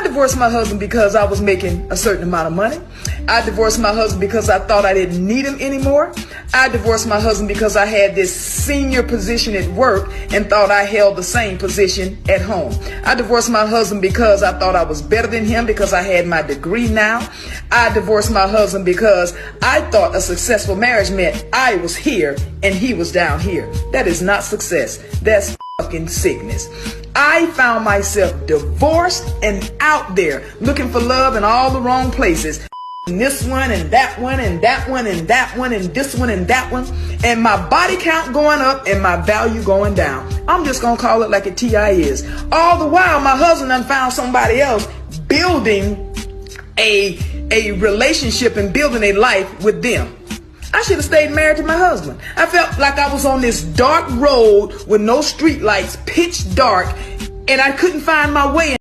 divorced my husband because I was making a certain amount of money. I divorced my husband because I thought I didn't need him anymore. I divorced my husband because I had this senior position at work and thought I held the same position at home. I divorced my husband because I thought I was better than him because I had my degree now. I divorced my husband because I thought a successful marriage meant I was here and he was down here. That is not success. That's fucking sickness. I found myself divorced and out there looking for love in all the wrong places. This one and that one and that one and that one and this one and that one, and my body count going up and my value going down. I'm just gonna call it like a TI is. All the while my husband done found somebody else building a relationship and building a life with them. I should have stayed married to my husband. I felt like I was on this dark road with no street lights, pitch dark, and I couldn't find my way.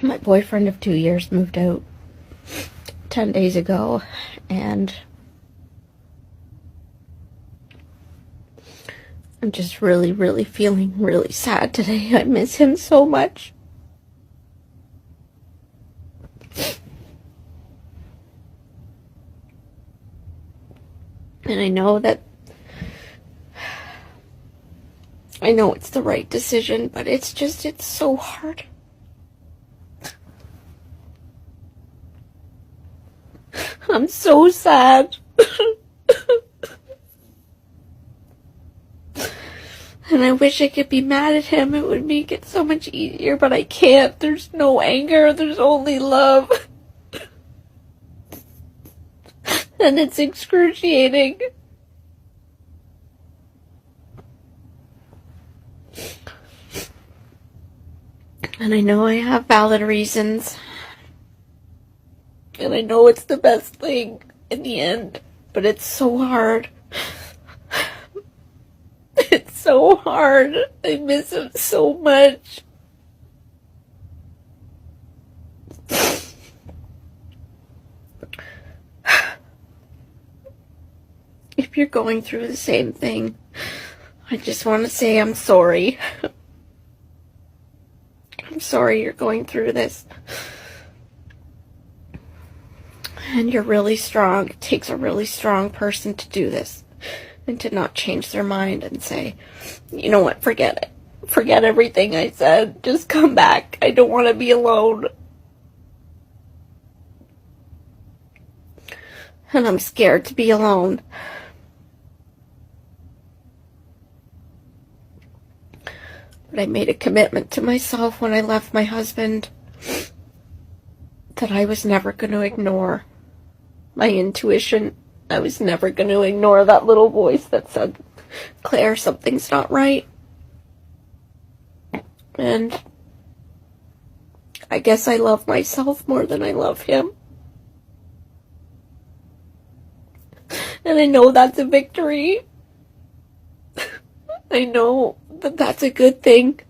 My boyfriend of 2 years moved out 10 days ago, and I'm just really feeling really sad today. I miss him so much. And I know it's the right decision, but it's so hard. I'm so sad. And I wish I could be mad at him. It would make it so much easier, but I can't. There's no anger. There's only love. And it's excruciating. And I know I have valid reasons. And I know it's the best thing in the end. But it's so hard. It's so hard. I miss him so much. If you're going through the same thing, I just want to say I'm sorry. I'm sorry you're going through this. And you're really strong. It takes a really strong person to do this. And to not change their mind and say, you know what, forget it. Forget everything I said. Just come back. I don't want to be alone. And I'm scared to be alone. But I made a commitment to myself when I left my husband that I was never going to ignore my intuition. I was never going to ignore that little voice that said, Claire, something's not right. And I guess I love myself more than I love him. And I know that's a victory. I know that that's a good thing.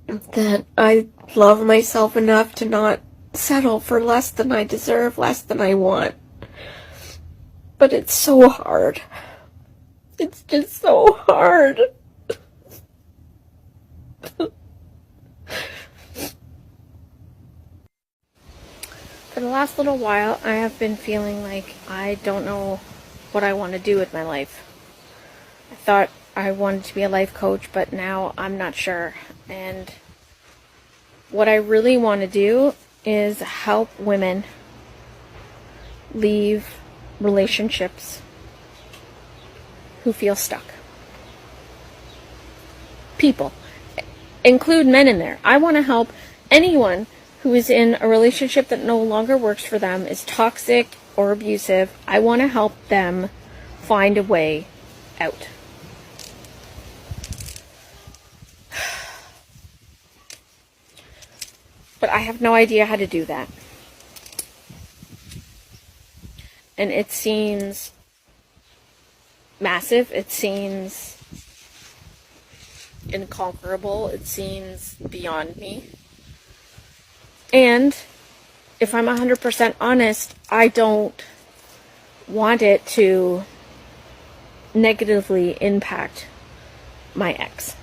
That I love myself enough to not settle for less than I deserve, less than I want. But it's so hard. It's just so hard. For the last little while, I have been feeling like I don't know what I want to do with my life. I thought I wanted to be a life coach, but now I'm not sure. And what I really want to do is help women leave relationships who feel stuck. People. Include men in there. I want to help anyone who is in a relationship that no longer works for them, is toxic or abusive. I want to help them find a way out. But I have no idea how to do that. And it seems massive. It seems inconquerable. It seems beyond me. And if I'm 100% honest, I don't want it to negatively impact my ex.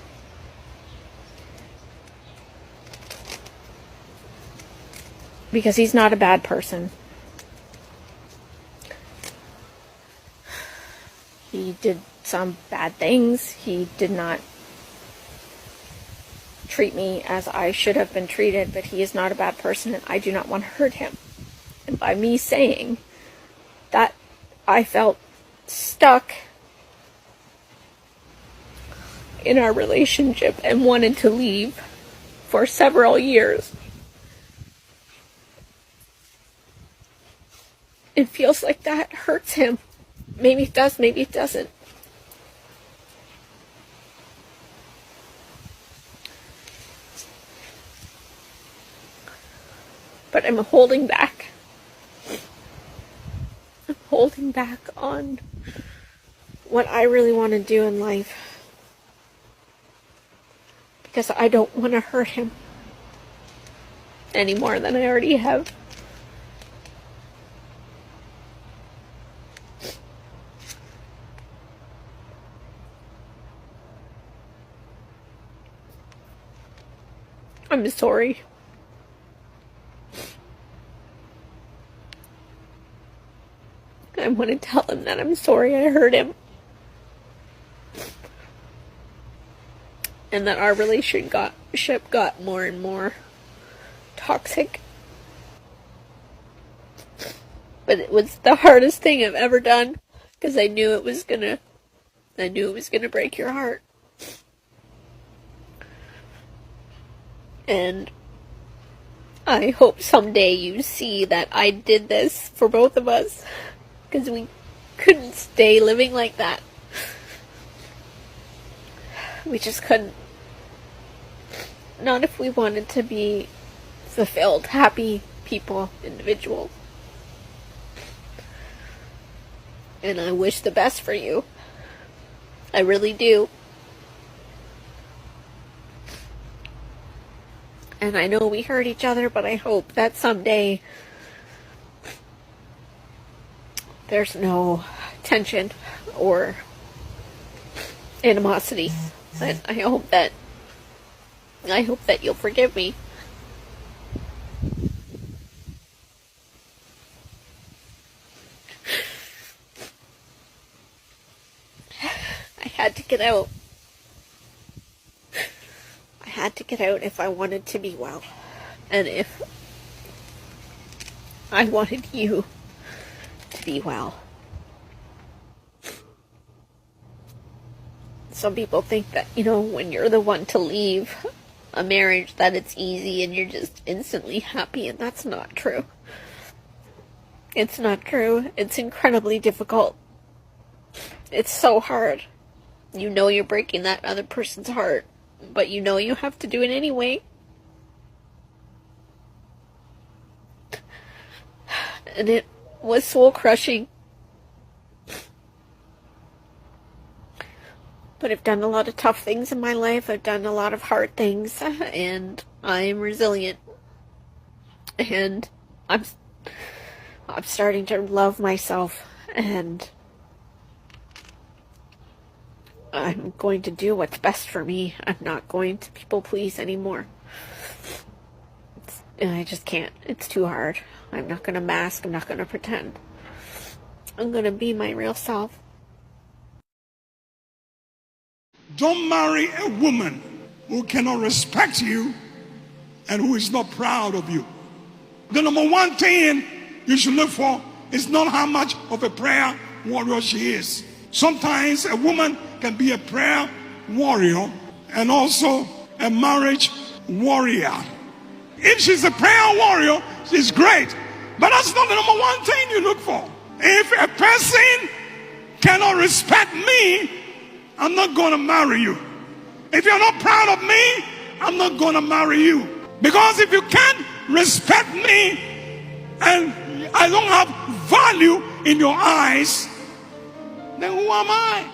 because he's not a bad person. He did some bad things. He did not treat me as I should have been treated, but he is not a bad person, and I do not want to hurt him. And by me saying that, I felt stuck in our relationship and wanted to leave for several years. It feels like that hurts him. Maybe it does, maybe it doesn't. But I'm holding back. I'm holding back on what I really want to do in life. Because I don't want to hurt him any more than I already have. I'm sorry. I want to tell him that I'm sorry I hurt him. And that our relationship got more and more toxic. But it was the hardest thing I've ever done, because I knew it was gonna break your heart. And I hope someday you see that I did this for both of us, because we couldn't stay living like that. We just couldn't. Not if we wanted to be fulfilled, happy people, individuals. And I wish the best for you. I really do. And I know we hurt each other, but I hope that someday there's no tension or animosity. And I hope that you'll forgive me. I had to get out. I had to get out if I wanted to be well. And if I wanted you to be well. Some people think that, when you're the one to leave a marriage, that it's easy and you're just instantly happy, and that's not true. It's not true. It's incredibly difficult. It's so hard. You know you're breaking that other person's heart, but you know you have to do it anyway. And it was soul crushing. But I've done a lot of tough things in my life. I've done a lot of hard things, and I'm resilient. And I'm starting to love myself, and I'm going to do what's best for me. I'm not going to people please anymore. I just can't. It's too hard. I'm not going to mask. I'm not going to pretend. I'm going to be my real self. Don't marry a woman who cannot respect you and who is not proud of you. The number one thing you should look for is not how much of a prayer warrior she is. Sometimes a woman can be a prayer warrior and also a marriage warrior. If she's a prayer warrior, she's great. But that's not the number one thing you look for. If a person cannot respect me, I'm not going to marry you. If you're not proud of me, I'm not going to marry you. Because if you can't respect me and I don't have value in your eyes, then who am I?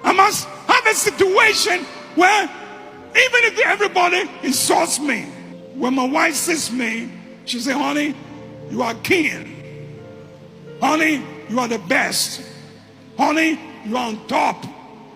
I must have a situation where even if everybody insults me, when my wife sees me, she says, honey, you are king. Honey, you are the best. Honey, you are on top.